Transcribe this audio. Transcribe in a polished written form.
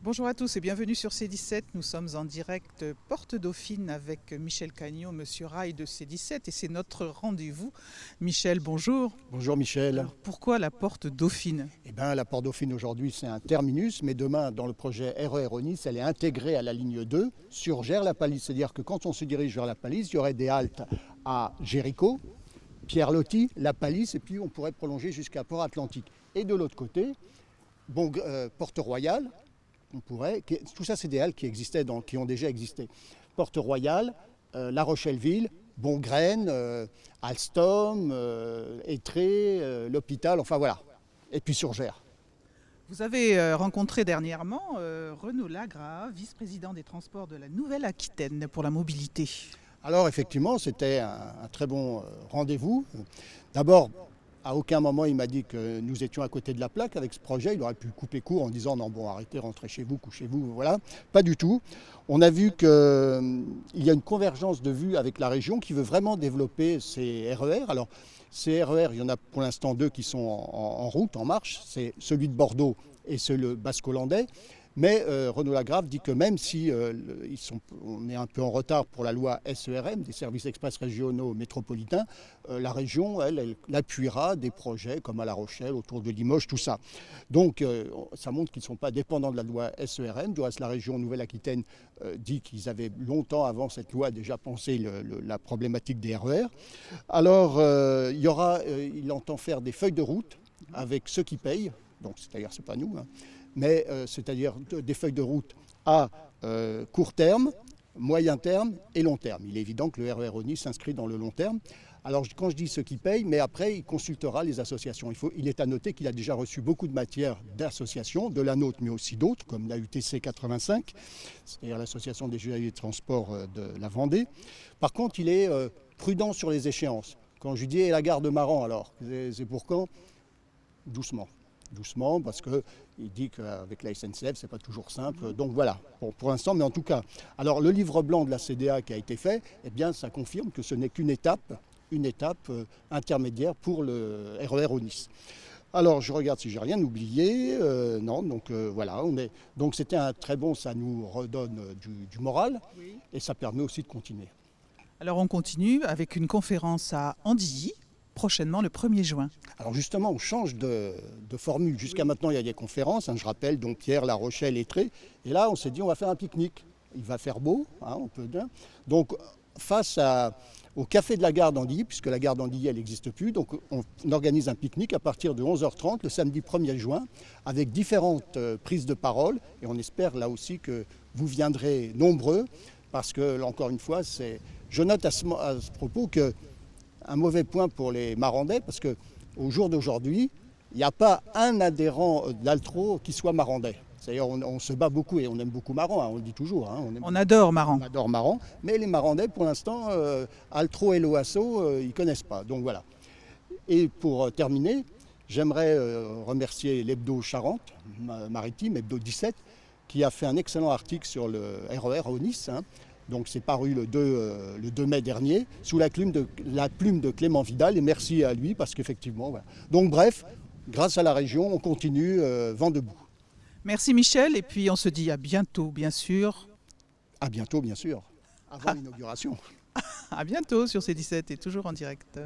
Bonjour à tous et bienvenue sur C17. Nous sommes en direct Porte Dauphine avec Michel Cagneau, Monsieur Rail de C17 et c'est notre rendez-vous. Michel, bonjour. Bonjour Michel. Alors, pourquoi la Porte Dauphine? Eh bien, la Porte Dauphine aujourd'hui c'est un terminus, mais demain dans le projet RER au Nice, elle est intégrée à la ligne 2 sur Gers-la-Palisse. C'est-à-dire que quand on se dirige vers la Palisse, il y aurait des haltes à Jéricho, Pierre-Loti, la Palisse, et puis on pourrait prolonger jusqu'à Port-Atlantique. Et de l'autre côté, Porte-Royale, tout ça c'est des haltes qui ont déjà existé. Porte-Royale, La Rochelle-Ville, Bongraine, Alstom, Étré, l'hôpital, enfin voilà. Et puis sur Gers. Vous avez rencontré dernièrement Renaud Lagrave, vice-président des transports de la Nouvelle-Aquitaine pour la mobilité. Alors effectivement, c'était un très bon rendez-vous. D'abord, à aucun moment il m'a dit que nous étions à côté de la plaque avec ce projet. Il aurait pu couper court en disant non bon arrêtez, rentrez chez vous, couchez-vous, voilà. Pas du tout. On a vu qu'il y a une convergence de vues avec la région qui veut vraiment développer ces RER. Alors ces RER, il y en a pour l'instant deux qui sont en route, en marche. C'est celui de Bordeaux et celui basque-hollandais. Mais Renaud Lagrave dit que même si on est un peu en retard pour la loi SERM, des services express régionaux métropolitains, la région, elle appuiera des projets comme à La Rochelle, autour de Limoges, tout ça. Donc ça montre qu'ils ne sont pas dépendants de la loi SERM. Du reste, la région Nouvelle-Aquitaine dit qu'ils avaient longtemps avant cette loi déjà pensé la problématique des RER. Alors il entend faire des feuilles de route avec ceux qui payent, donc c'est-à-dire c'est pas nous, hein, mais c'est-à-dire des feuilles de route à court terme, moyen terme et long terme. Il est évident que le RER au Nice s'inscrit dans le long terme. Alors quand je dis ceux qui payent, mais après il consultera les associations. Il est à noter qu'il a déjà reçu beaucoup de matières d'associations, de la nôtre mais aussi d'autres, comme la UTC 85, c'est-à-dire l'association des joailliers de transport de la Vendée. Par contre, il est prudent sur les échéances. Quand je lui dis la gare de Maran alors, c'est pour quand? Doucement, parce qu'il dit qu'avec la SNCF, c'est pas toujours simple. Donc voilà, pour l'instant, mais en tout cas. Alors le livre blanc de la CDA qui a été fait, eh bien ça confirme que ce n'est qu'une étape intermédiaire pour le RER au Nice. Alors je regarde si j'ai rien oublié. Non, donc voilà, donc c'était un très bon, ça nous redonne du moral, oui. Et ça permet aussi de continuer. Alors on continue avec une conférence à Andilly, prochainement le 1er juin. Alors justement, on change de formule. Jusqu'à maintenant, il y a des conférences, hein, je rappelle, donc Pierre, La Rochelle, Étré. Et là, on s'est dit, on va faire un pique-nique. Il va faire beau, hein, on peut bien. Donc, face au café de la gare d'Andilly, puisque la gare d'Andilly, elle n'existe plus, donc on organise un pique-nique à partir de 11h30, le samedi 1er juin, avec différentes prises de parole. Et on espère là aussi que vous viendrez nombreux, parce que, encore une fois, je note à ce propos que un mauvais point pour les Marandais, parce qu'au jour d'aujourd'hui, il n'y a pas un adhérent d'Altro qui soit Marandais. C'est-à-dire on se bat beaucoup et on aime beaucoup Maran, hein, on le dit toujours. Hein, on adore Maran. On adore Maran, mais les Marandais, pour l'instant, Altro et l'OASO, ils ne connaissent pas. Donc voilà. Et pour terminer, j'aimerais remercier l'Hebdo Charente Maritime, Hebdo 17, qui a fait un excellent article sur le RER au Nice. Hein. Donc c'est paru le 2 mai dernier, sous la plume de Clément Vidal, et merci à lui, parce qu'effectivement, voilà. Donc bref, grâce à la région, on continue vent debout. Merci Michel, et puis on se dit à bientôt, bien sûr. À bientôt, bien sûr, avant l'inauguration. À bientôt sur C17 et toujours en direct.